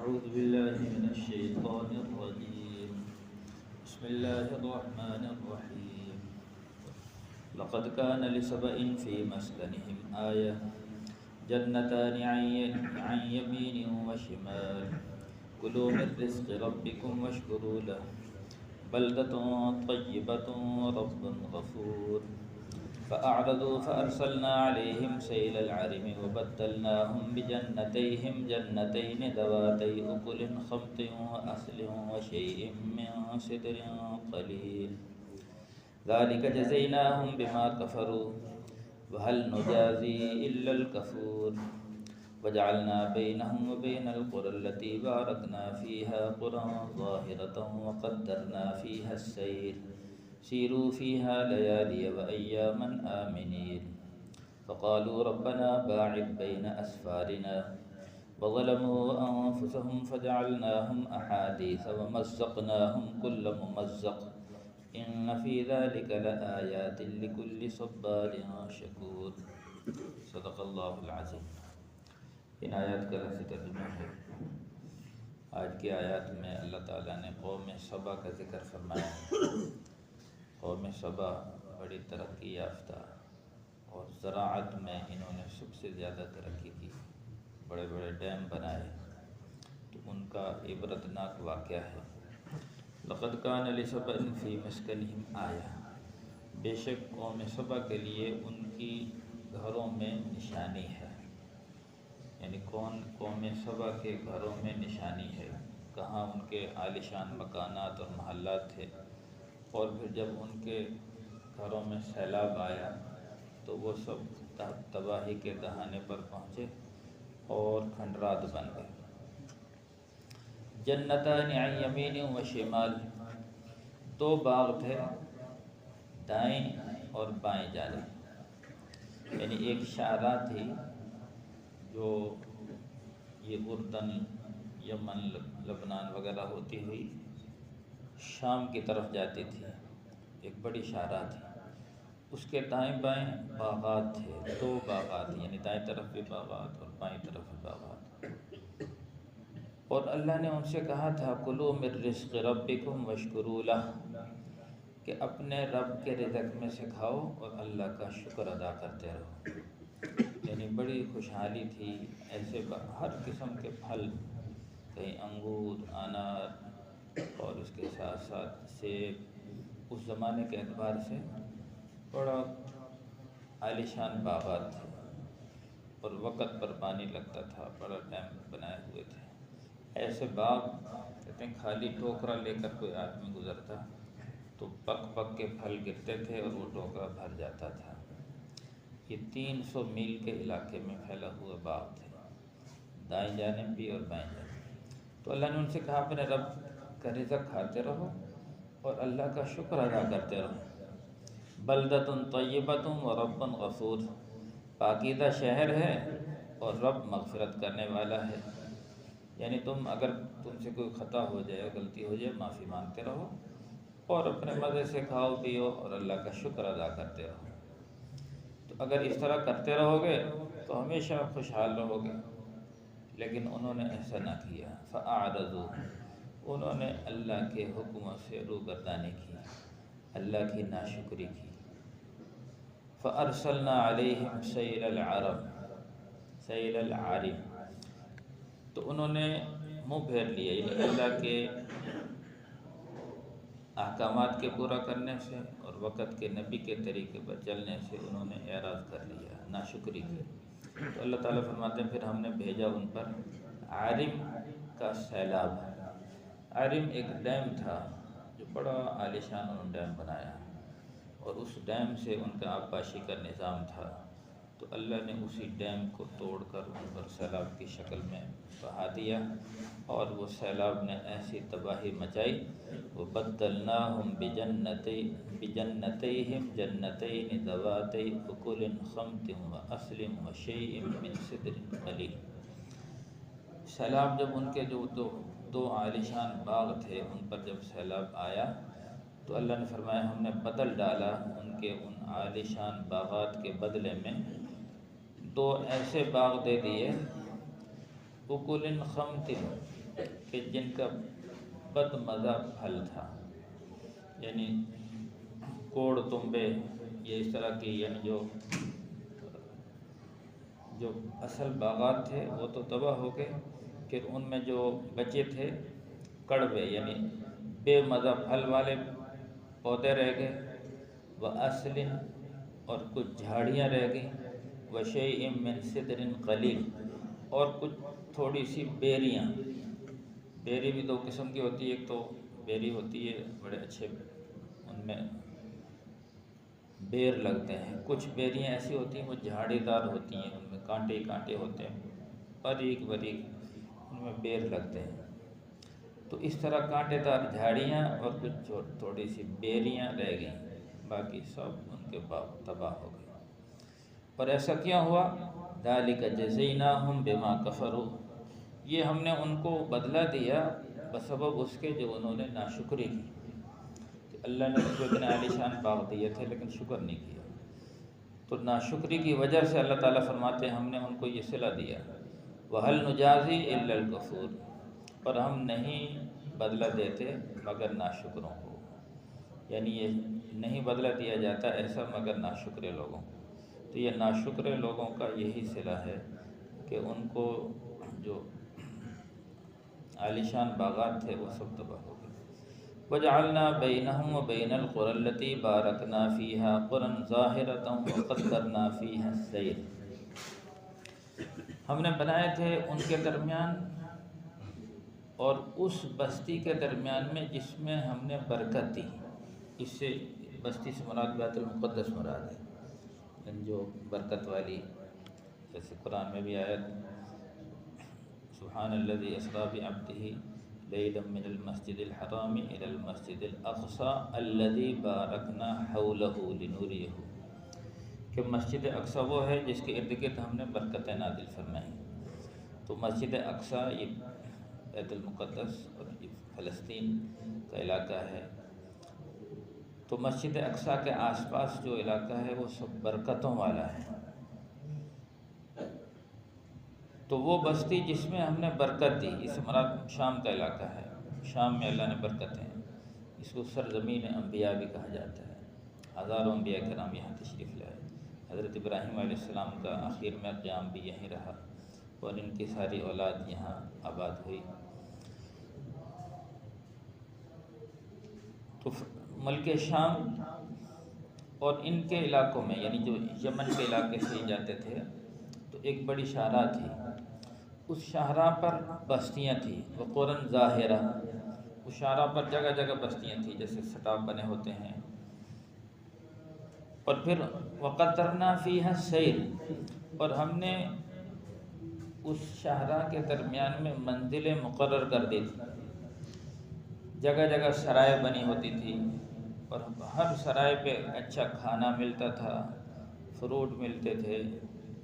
أعوذ بالله من الشيطان الرجيم. بسم الله الرحمن الرحيم. لقد كان لسبإ في مسكنهم آية جنتان عن يمين وشمال كلوا من رزق ربكم واشكروا له بلدة طيبة ورب غفور. فأعرضوا فأرسلنا عليهم سيل العرم وبدلناهم بجنتيهم جنتين ذواتي أكل خمط وأصل وشيء من سدر قليل ذلك جزيناهم بما كفروا وهل نجازي إلا الكفور. وجعلنا بينهم وبين القرى التي باركنا فيها قرى ظاهرة وقدرنا فيها السير سيروا فيها ليالي وأياما آمنين. فقالوا ربنا باعد بين أسفارنا وظلموا أنفسهم فجعلناهم أحاديث ومزقناهم كل ممزق إن في ذلك لآيات لكل صبار شكور. صدق اللہ العظیم. ان آیات کا لفظی ترجمہ ہے. آج کی آیات میں اللہ تعالیٰ نے قوم سبا کا ذکر فرمایا. قوم سبا بڑی ترقی یافتہ اور زراعت میں انہوں نے سب سے زیادہ ترقی کی، بڑے بڑے ڈیم بنائے، تو ان کا عبرتناک واقعہ ہے. لقد کان لسبأ فی مسکنہم آیہ، بے شک قوم سبا کے لیے ان کی گھروں میں نشانی ہے. یعنی قوم سبا کے گھروں میں نشانی ہے. کہاں ان کے عالیشان مکانات اور محلات تھے، اور پھر جب ان کے گھروں میں سیلاب آیا تو وہ سب تباہی کے دہانے پر پہنچے اور کھنڈرات بن گئے. جنتان عن یمین و شمال، دو باغ تھے دائیں اور بائیں جانب. یعنی ایک شاہراہ تھی جو یہ اردن، یمن، لبنان وغیرہ ہوتی ہوئی شام کی طرف جاتی تھی. ایک بڑی شاہراہ تھی. اس کے دائیں بائیں باغات تھے، دو باغات، یعنی دائیں طرف بھی باغات اور بائیں طرف بھی باغات. اور اللہ نے ان سے کہا تھا کلوا من رزق ربکم واشکروا لہ، کہ اپنے رب کے رزق میں سے کھاؤ اور اللہ کا شکر ادا کرتے رہو. یعنی بڑی خوشحالی تھی. ایسے ہر قسم کے پھل، کہیں انگور، انار اور اس کے ساتھ ساتھ سیب. اس زمانے کے اعتبار سے بڑا عالیشان باغات تھے اور وقت پر پانی لگتا تھا. بڑا ڈیم بنائے ہوئے تھے. ایسے باغ کہتے ہیں خالی ٹوکرا لے کر کوئی آدمی گزرتا تو پک پک کے پھل گرتے تھے اور وہ ٹوکرا بھر جاتا تھا. یہ 300 میل کے علاقے میں پھیلا ہوا باغ تھے، دائیں جانب بھی اور بائیں جانب. تو اللہ نے ان سے کہا اپنے رب کا رزق کھاتے رہو اور اللہ کا شکر ادا کرتے رہو. بلدۃ طیبۃ و رب غفور، پاکیزہ شہر ہے اور رب مغفرت کرنے والا ہے. یعنی اگر تم سے کوئی خطا ہو جائے، غلطی ہو جائے، معافی مانگتے رہو اور اپنے مزے سے کھاؤ پیو اور اللہ کا شکر ادا کرتے رہو. تو اگر اس طرح کرتے رہو گے تو ہمیشہ خوشحال رہو گے. لیکن انہوں نے ایسا نہ کیا. فأعرضوا، انہوں نے اللہ کے حکموں سے روگردانی کی، اللہ کی ناشکری کی. فأرسلنا علیہم سیل العرم، تو انہوں نے منہ پھیر لیا. یعنی اللہ کے احکامات کے پورا کرنے سے اور وقت کے نبی کے طریقے پر چلنے سے انہوں نے اعراض کر لیا، ناشکری کی. تو اللہ تعالیٰ فرماتے ہیں پھر ہم نے بھیجا ان پر عارم کا سیلاب. عارم ایک ڈیم تھا جو بڑا عالیشان انہوں نے ڈیم بنایا، اور اس ڈیم سے ان کا آبپاشی کا نظام تھا. تو اللہ نے اسی ڈیم کو توڑ کر ان پر سیلاب کی شکل میں بہا دیا، اور وہ سیلاب نے ایسی تباہی مچائی. وَبَدَّلْنَاهُمْ بِجَنَّتَيْهِمْ جَنَّتَيْنِ ذَوَاتَيْ أُكُلٍ خَمْطٍ وَأَصْلٍ وَشَيْءٍ مِّن سِدْرٍ قَلِيلٍ. سیلاب جب ان کے جو دو عالیشان باغ تھے ان پر جب سیلاب آیا تو اللہ نے فرمایا ہم نے بدل ڈالا ان کے ان عالیشان باغات کے بدلے میں دو ایسے باغ دے دیے. اکل خمط، کہ جن کا بد مزہ پھل تھا، یعنی کوڑ تنبے، یہ اس طرح کی، یعنی جو اصل باغات تھے وہ تو تباہ ہو گئے، کہ ان میں جو بچے تھے کڑوے یعنی بے مزہ پھل والے پودے رہ گئے، وَأَصْلٍ اور کچھ جھاڑیاں رہ گئیں، وَشَيْءٍ مِّن صِدْرٍ قَلِيلٍ اور کچھ تھوڑی سی بیریاں۔ بیری بھی دو قسم کی ہوتی ہے، ایک تو بیری ہوتی ہے بڑے اچھے، ان میں بیر لگتے ہیں، کچھ بیریاں ایسی ہوتی ہیں وہ جھاڑی دار ہوتی ہیں، ان میں کانٹے ہی کانٹے ہوتے ہیں، باریک باریک ان میں بیر لگتے ہیں۔ تو اس طرح کانٹے دار جھاڑیاں اور کچھ تھوڑی سی بیریاں رہ گئیں، باقی سب ان کے باغ تباہ ہو گئے۔ اور ایسا کیا ہوا؟ ذَلِكَ جَزَيْنَاهُمْ بِمَا كَفَرُوا، یہ ہم نے ان کو بدلہ دیا بسبب اس کے جو انہوں نے ناشکری کی، کہ اللہ نے ان کو اتنے عالیشان باغ دیے تھے لیکن شکر نہیں کیا، تو ناشکری کی وجہ سے اللہ تعالیٰ فرماتے ہیں ہم نے ان کو یہ صلہ دیا۔ وَهَلْ نُجَازِي إِلَّا الْكَفُورَ، اور ہم نہیں بدلہ دیتے مگر ناشکروں کو، یعنی یہ نہیں بدلہ دیا جاتا ایسا مگر ناشکرے لوگوں کو۔ تو یہ ناشکرے لوگوں کا یہی صلہ ہے کہ ان کو جو عالیشان باغات تھے وہ سب تباہ ہو گئے۔ وَجَعَلْنَا بَيْنَهُمْ وَبَيْنَ الْقُرَى الَّتِي بَارَكْنَا فِيهَا قُرًى ظَاهِرَةً وَقَدَّرْنَا فِيهَا السَّيْرَ، ہم نے بنائے تھے ان کے درمیان اور اس بستی کے درمیان میں جس میں ہم نے برکت دی۔ اس سے بستی سے مراد بیت المقدس مراد ہے، یعنی جو برکت والی، جیسے قرآن میں بھی آیت سبحان الذی اسریٰ بعبدہ لیلا من المسجد الحرام الی المسجد الاقصی الذی بارکنا حولہ لنوریہ، کہ مسجد اقصی وہ ہے جس کے ارد گرد ہم نے برکتیں نازل فرمائیں۔ تو مسجد اقصی یہ بیت المقدس اور یہ فلسطین کا علاقہ ہے، تو مسجد اقصی کے آس پاس جو علاقہ ہے وہ سب برکتوں والا ہے۔ تو وہ بستی جس میں ہم نے برکت دی، اس مراد شام کا علاقہ ہے، شام میں اللہ نے برکتیں، اس کو سرزمین انبیاء بھی کہا جاتا ہے، ہزاروں انبیاء کرام یہاں تشریف لائے۔ حضرت ابراہیم علیہ السلام کا آخر میں قیام بھی یہیں رہا اور ان کی ساری اولاد یہاں آباد ہوئی۔ تو ملک شام اور ان کے علاقوں میں، یعنی جو یمن کے علاقے سے جاتے تھے، تو ایک بڑی شاہراہ تھی، اس شاہراہ پر بستیاں تھیں، وقرن ظاہرہ، اس شاہراہ پر جگہ جگہ بستیاں تھیں جیسے سٹاپ بنے ہوتے ہیں۔ اور پھر وقدرنا فیہا السیر، اور ہم نے اس شاہراہ کے درمیان میں منزلیں مقرر کر دی تھی، جگہ جگہ سرائے بنی ہوتی تھی، اور ہر سرائے پہ اچھا کھانا ملتا تھا، فروٹ ملتے تھے،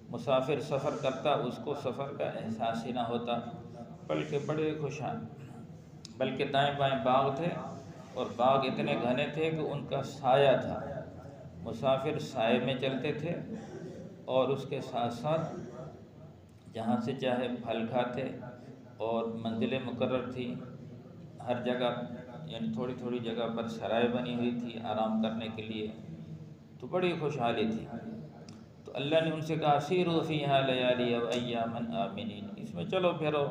مسافر سفر کرتا اس کو سفر کا احساس ہی نہ ہوتا، بلکہ بڑے خوشحال، بلکہ دائیں بائیں باغ تھے، اور باغ اتنے گھنے تھے کہ ان کا سایہ تھا، مسافر سائے میں چلتے تھے، اور اس کے ساتھ ساتھ جہاں سے چاہے پھل کھاتے، اور منزلیں مقرر تھی ہر جگہ، یعنی تھوڑی تھوڑی جگہ پر سرائے بنی ہوئی تھی آرام کرنے کے لیے، تو بڑی خوشحالی تھی۔ تو اللہ نے ان سے کہا سیروا فیہا لیالی و ایاما آمنین، اس میں چلو پھرو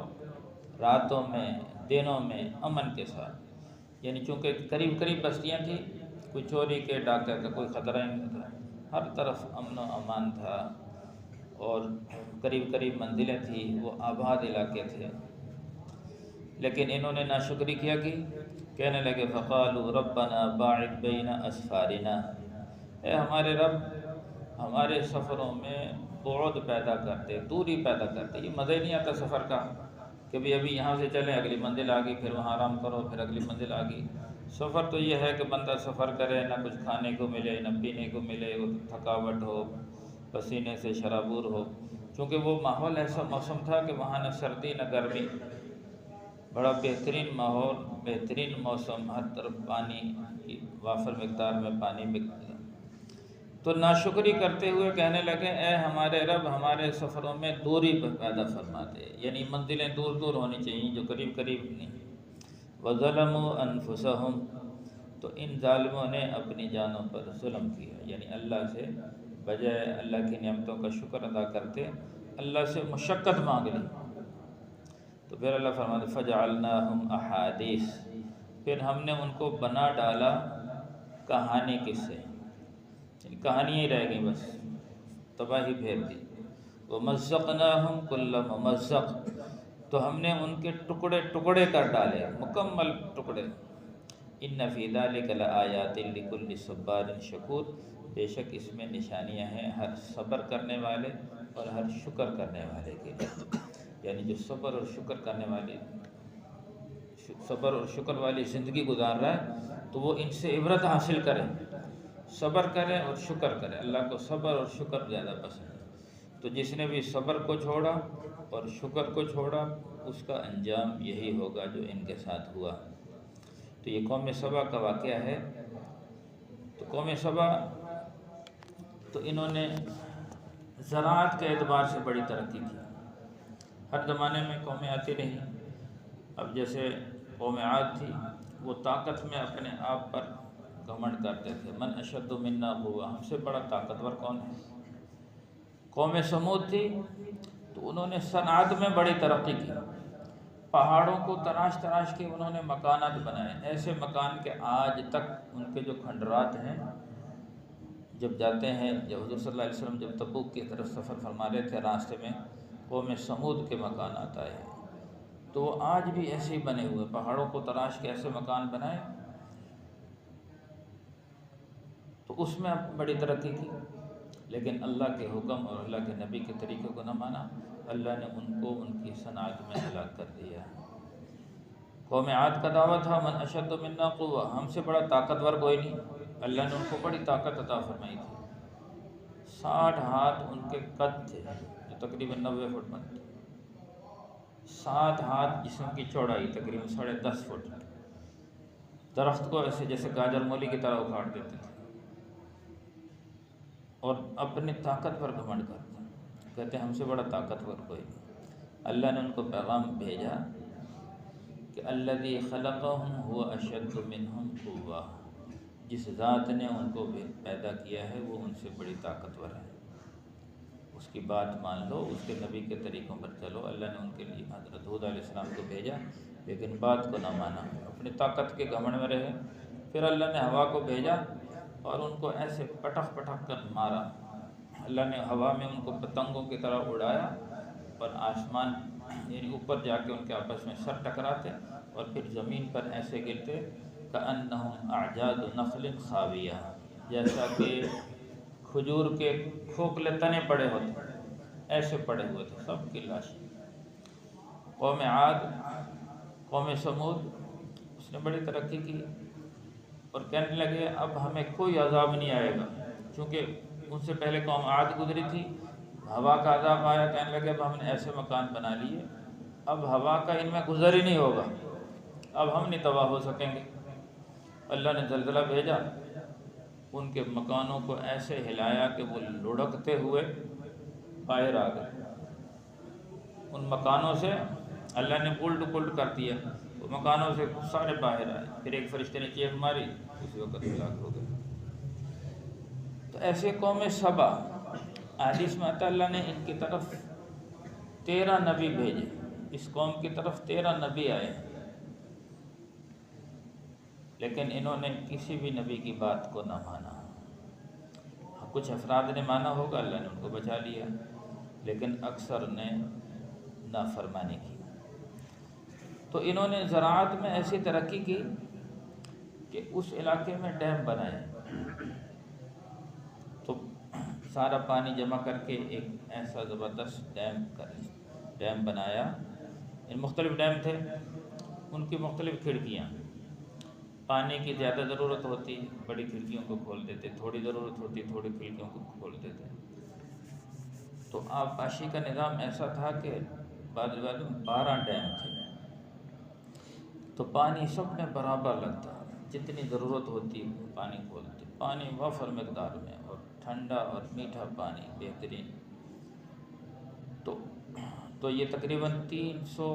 راتوں میں دنوں میں امن کے ساتھ، یعنی چونکہ قریب قریب بستیاں تھیں، کوئی چوری کے ڈاکہ کا کوئی خطرہ ہی نہیں تھا، ہر طرف امن و امان تھا، اور قریب قریب منزلیں تھیں، وہ آباد علاقے تھے۔ لیکن انہوں نے ناشکری کیا کی، کہنے لگے فقالوا ربنا باعد بین اسفارنا، اے ہمارے رب ہمارے سفروں میں بعد پیدا کرتے، دوری پیدا کرتے۔ یہ مزہ ہی نہیں آتا سفر کا کہ بھی ابھی یہاں سے چلیں اگلی منزل آ گئی، پھر وہاں آرام کرو، پھر اگلی منزل آ گئی۔ سفر تو یہ ہے کہ بندہ سفر کرے، نہ کچھ کھانے کو ملے نہ پینے کو ملے، وہ تھکاوٹ ہو، پسینے سے شرابور ہو، چونکہ وہ ماحول ایسا موسم تھا کہ وہاں نہ سردی نہ گرمی، بڑا بہترین ماحول، بہترین موسم، ہر طرف پانی کی وافر مقدار میں پانی ملتا۔ تو ناشکری کرتے ہوئے کہنے لگے اے ہمارے رب ہمارے سفروں میں دوری پیدا فرما دے، یعنی منزلیں دور دور ہونی چاہیے جو قریب قریب نہیں۔ وَظَلَمُوا أَنفُسَهُمْ، تو ان ظالموں نے اپنی جانوں پر ظلم کیا، یعنی اللہ سے بجائے اللہ کی نعمتوں کا شکر ادا کرتے اللہ سے مشقت مانگ لی۔ تو پھر اللہ فرماتے فَجَعَلْنَاهُمْ أَحَادِيث، پھر ہم نے ان کو بنا ڈالا کہانی قصے، یعنی کہانیاں ہی رہ گئیں، بس تباہی پھیر دی۔ وَمَزَّقْنَاهُمْ كُلَّ مُمَزَّقٍ، تو ہم نے ان کے ٹکڑے ٹکڑے کر ڈالے، مکمل ٹکڑے۔ إِنَّ فِي ذَلِكَ لَآيَاتٍ لِكُلِّ صَبَّارٍ شَكُورٍ، بے شک اس میں نشانیاں ہیں ہر صبر کرنے والے اور ہر شکر کرنے والے کے لیے، یعنی جو صبر اور شکر کرنے والی صبر اور شکر والی زندگی گزار رہا ہے تو وہ ان سے عبرت حاصل کرے، صبر کرے اور شکر کرے۔ اللہ کو صبر اور شکر زیادہ پسند ہے، تو جس نے بھی صبر کو چھوڑا اور شکر کو چھوڑا اس کا انجام یہی ہوگا جو ان کے ساتھ ہوا۔ تو یہ قوم سبا کا واقعہ ہے۔ تو قوم سبا تو انہوں نے زراعت کے اعتبار سے بڑی ترقی کی، ہر زمانے میں قومیں آتی رہی۔ اب جیسے قوم عاد تھی، وہ طاقت میں اپنے آپ پر گھمنڈ کرتے تھے، من اشد منا قوہ، ہم سے بڑا طاقتور کون ہے۔ قوم سمود تھی تو انہوں نے صنعت میں بڑی ترقی کی، پہاڑوں کو تراش تراش کے انہوں نے مکانات بنائے، ایسے مکان کہ آج تک ان کے جو کھنڈرات ہیں جب جاتے ہیں، جب حضور صلی اللہ علیہ وسلم جب تبوک کی طرف سفر فرما رہے تھے، راستے میں قوم سمود کے مکانات آئے ہیں، تو وہ آج بھی ایسے ہی بنے ہوئے، پہاڑوں کو تراش کے ایسے مکان بنائے، تو اس میں بڑی ترقی کی۔ لیکن اللہ کے حکم اور اللہ کے نبی کے طریقے کو نہ مانا، اللہ نے ان کو ان کی صنعت میں ہلاک کر دیا۔ قوم عاد کا دعویٰ تھا من اشد منا قوہ، ہم سے بڑا طاقتور کوئی نہیں، اللہ نے ان کو بڑی طاقت عطا فرمائی تھی۔ 60 ہاتھ ان کے قد تھے، جو تقریباً 90 فٹ بنتے، 7 ہاتھ جسم کی چوڑائی، تقریباً 10.5 فٹ، درخت کو ایسے جیسے گاجر مولی کی طرح اکھاڑ دیتے تھے، اور اپنی طاقت پر گھمنڈ کرتے، کہتے ہیں ہم سے بڑا طاقتور کوئی نہیں۔ اللہ نے ان کو پیغام بھیجا کہ الذی خلقہم هو اشد منہم قوہ، جس ذات نے ان کو پیدا کیا ہے وہ ان سے بڑی طاقتور ہے، اس کی بات مان لو، اس کے نبی کے طریقوں پر چلو۔ اللہ نے ان کے لیے حضرت ہود علیہ السلام کو بھیجا، لیکن بات کو نہ مانا، اپنی طاقت کے گھمنڈ میں رہے۔ پھر اللہ نے ہوا کو بھیجا اور ان کو ایسے پٹخ پٹخ کر مارا، اللہ نے ہوا میں ان کو پتنگوں کی طرح اڑایا، اور آسمان یعنی اوپر جا کے ان کے آپس میں سر ٹکراتے اور پھر زمین پر ایسے گرتے کأنہم اعجاز نخل خاویہ، جیسا کہ کھجور کے کھوکھلے تنے پڑے ہوتے، ایسے پڑے ہوئے تھے سب کی لاشیں۔ قوم عاد، قوم سمود، اس نے بڑی ترقی کی اور کہنے لگے اب ہمیں کوئی عذاب نہیں آئے گا، چونکہ ان سے پہلے قوم عاد گزری تھی، ہوا کا عذاب آیا، کہنے لگے اب ہم نے ایسے مکان بنا لیے، اب ہوا کا ان میں گزر ہی نہیں ہوگا، اب ہم نہیں تباہ ہو سکیں گے۔ اللہ نے زلزلہ بھیجا، ان کے مکانوں کو ایسے ہلایا کہ وہ لڑکتے ہوئے باہر آ گئے، ان مکانوں سے اللہ نے الٹ پلٹ کر دیا، وہ مکانوں سے سارے باہر آئے، پھر ایک فرشتے نے چیخ ماری، اسی وقت ہلاک ہو گئے۔ تو ایسے قوم سبا، حدیث میں آتا اللہ نے ان کی طرف 13 نبی بھیجے، اس قوم کی طرف 13 نبی آئے، لیکن انہوں نے کسی بھی نبی کی بات کو نہ مانا۔ کچھ افراد نے مانا ہوگا، اللہ نے ان کو بچا لیا، لیکن اکثر نے نافرمانی کی۔ تو انہوں نے زراعت میں ایسی ترقی کی کہ اس علاقے میں ڈیم بنائے، تو سارا پانی جمع کر کے ایک ایسا زبردست ڈیم بنایا، مختلف ڈیم تھے، ان کی مختلف کھڑکیاں، پانی کی زیادہ ضرورت ہوتی بڑی کھڑکیوں کو کھول دیتے، تھوڑی ضرورت ہوتی تھوڑی کھڑکیوں کو کھول دیتے۔ تو آبپاشی کا نظام ایسا تھا کہ بعد میں 12 ڈیم تھے، تو پانی سب میں برابر لگتا، جتنی ضرورت ہوتی پانی کھولتے، پانی وافر مقدار میں اور ٹھنڈا اور میٹھا پانی بہترین۔ تو یہ تقریباً 300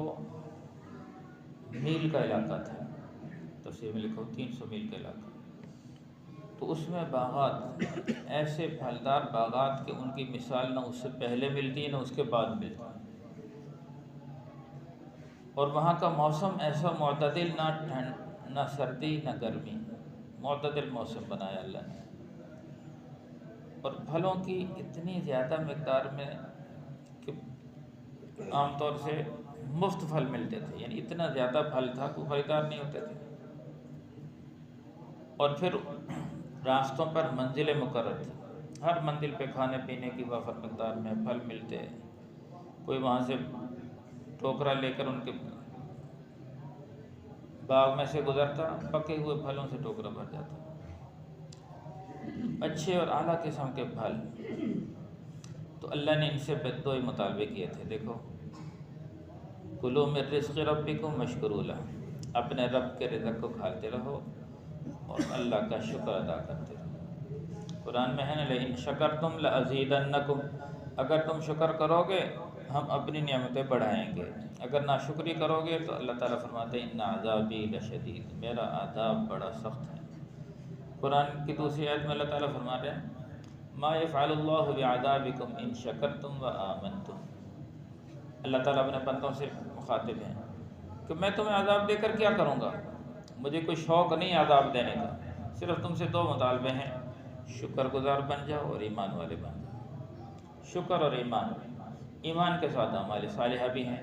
میل کا علاقہ تھا، تفسیر میں لکھو 300 میل کا علاقہ۔ تو اس میں باغات، ایسے پھلدار باغات کہ ان کی مثال نہ اس سے پہلے ملتی نہ اس کے بعد ملتی، اور وہاں کا موسم ایسا معتدل، نہ ٹھنڈ نہ سردی نہ گرمی، معتدل موسم بنایا اللہ نے۔ اور پھلوں کی اتنی زیادہ مقدار میں کہ عام طور سے مفت پھل ملتے تھے، یعنی اتنا زیادہ پھل تھا کہ خریدار نہیں ہوتے تھے۔ اور پھر راستوں پر منزلیں مقرر تھیں، ہر منزل پہ کھانے پینے کی وافر مقدار میں پھل ملتے، کوئی وہاں سے ٹوکرا لے کر ان کے باغ میں سے گزرتا، پکے ہوئے پھلوں سے ٹوکرا بھر جاتا، اچھے اور اعلیٰ قسم کے پھل۔ تو اللہ نے ان سے دو ہی مطالبے کیے تھے، دیکھو، کلوا من رزق ربکم واشکروا لہ، اپنے رب کے رزق کو کھاتے رہو اور اللہ کا شکر ادا کرتے رہو۔ قرآن میں ہے نا، لئن شکرتم لازیدنکم، اگر تم شکر کرو گے ہم اپنی نعمتیں بڑھائیں گے، اگر ناشکری کرو گے تو اللہ تعالیٰ فرماتے ہیں ان عذابی لشدید، میرا عذاب بڑا سخت ہے۔ قرآن کی دوسری آیت میں اللہ تعالیٰ فرما رہے ہیں ما یفعل اللہ بعذابکم ان شکرتم وآمنتم، اللہ تعالیٰ اپنے بندوں سے مخاطب ہیں کہ میں تمہیں عذاب دے کر کیا کروں گا، مجھے کوئی شوق نہیں عذاب دینے کا، صرف تم سے دو مطالبے ہیں، شکر گزار بن جاؤ اور ایمان والے بن جاؤ۔ شکر اور ایمان، ایمان کے ساتھ اعمال صالحہ بھی ہیں،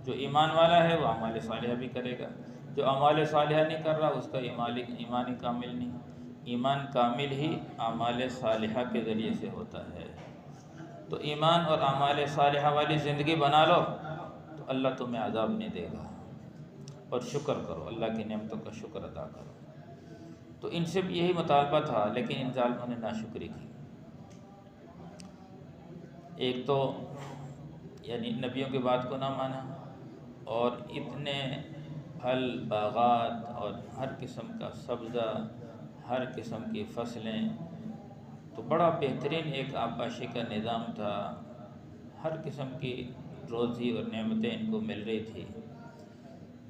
جو ایمان والا ہے وہ اعمال صالحہ بھی کرے گا، جو اعمال صالحہ نہیں کر رہا اس کا ایمان ہی کامل نہیں۔ ایمان کامل ہی اعمال صالحہ کے ذریعے سے ہوتا ہے۔ تو ایمان اور اعمال صالحہ والی زندگی بنا لو تو اللہ تمہیں عذاب نہیں دے گا، اور شکر کرو، اللہ کی نعمتوں کا شکر ادا کرو۔ تو ان سے بھی یہی مطالبہ تھا، لیکن ان ظالموں نے ناشکری کی۔ ایک تو یعنی نبیوں کی بات کو نہ مانا، اور اتنے پھل باغات اور ہر قسم کا سبزہ، ہر قسم کی فصلیں، تو بڑا بہترین ایک آبپاشی کا نظام تھا، ہر قسم کی روزی اور نعمتیں ان کو مل رہی تھی۔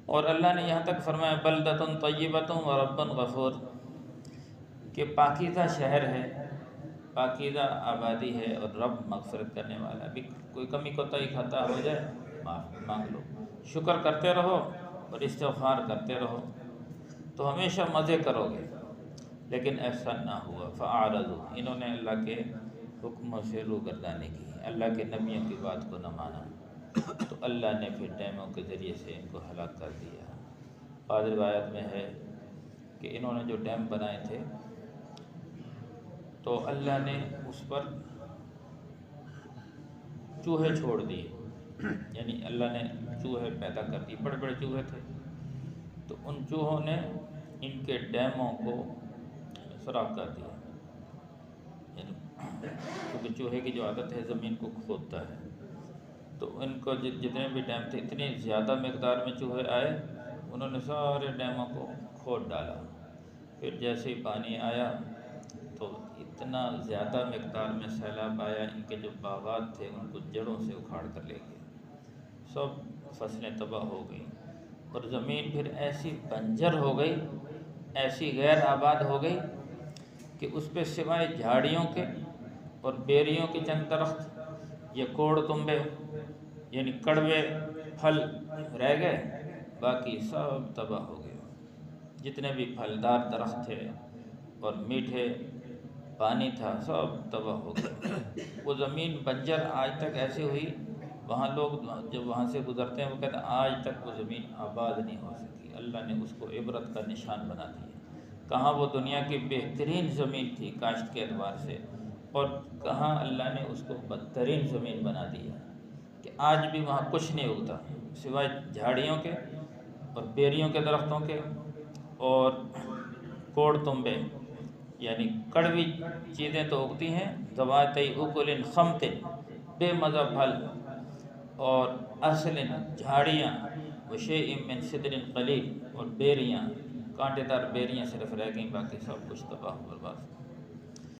اور اللہ نے یہاں تک فرمایا بلدۃ طیبۃ ورب غفور، کہ پاکیزہ شہر ہے، پاکیزہ آبادی ہے، اور رب مغفرت کرنے والا بھی، کوئی کمی کوتاہی خطا ہو جائے معاف مانگ لو، شکر کرتے رہو اور استغفار کرتے رہو تو ہمیشہ مزے کرو گے۔ لیکن ایسا نہ ہوا، فاعرضوا، انہوں نے اللہ کے حکموں سے روگردانی کی، اللہ کے نبیوں کی بات کو نہ مانا، تو اللہ نے پھر ڈیموں کے ذریعے سے ان کو ہلاک کر دیا۔ بعض روایت میں ہے کہ انہوں نے جو ڈیم بنائے تھے تو اللہ نے اس پر چوہے چھوڑ دیے، یعنی اللہ نے چوہے پیدا کر دیے، بڑے بڑے چوہے تھے، تو ان چوہوں نے ان کے ڈیموں کو سوراخ کر دیا، یعنی کیونکہ چوہے کی جو عادت ہے زمین کو کھودتا ہے، تو ان کو جتنے بھی ڈیم تھے اتنی زیادہ مقدار میں چوہے آئے، انہوں نے سارے ڈیموں کو کھود ڈالا۔ پھر جیسے ہی پانی آیا تو اتنا زیادہ مقدار میں سیلاب آیا، ان کے جو باغات تھے ان کو جڑوں سے اکھاڑ کر لے گئے، سب فصلیں تباہ ہو گئیں، اور زمین پھر ایسی بنجر ہو گئی، ایسی غیر آباد ہو گئی کہ اس پہ سوائے جھاڑیوں کے اور بیریوں کے چند درخت، یہ کوڑ تمبے یعنی کڑوے پھل رہ گئے، باقی سب تباہ ہو گئے۔ جتنے بھی پھلدار درخت تھے اور میٹھے پانی تھا سب تباہ ہو گئے۔ وہ زمین بنجر آج تک ایسی ہوئی، وہاں لوگ جب وہاں سے گزرتے ہیں وہ کہتے ہیں آج تک وہ زمین آباد نہیں ہو سکی، اللہ نے اس کو عبرت کا نشان بنا دیا۔ کہاں وہ دنیا کی بہترین زمین تھی کاشت کے اعتبار سے، اور کہاں اللہ نے اس کو بدترین زمین بنا دیا کہ آج بھی وہاں کچھ نہیں اگتا سوائے جھاڑیوں کے اور بیریوں کے درختوں کے اور کوڑ تمبے، یعنی کڑوی چیزیں تو اگتی ہیں، ذواتی اکل خمط، بے مزہ پھل، اور اصل جھاڑیاں، وشیء من صدر قلیل، اور بیریاں، کانٹے دار بیریاں صرف رہ گئیں، باقی سب کچھ تباہ و برباد۔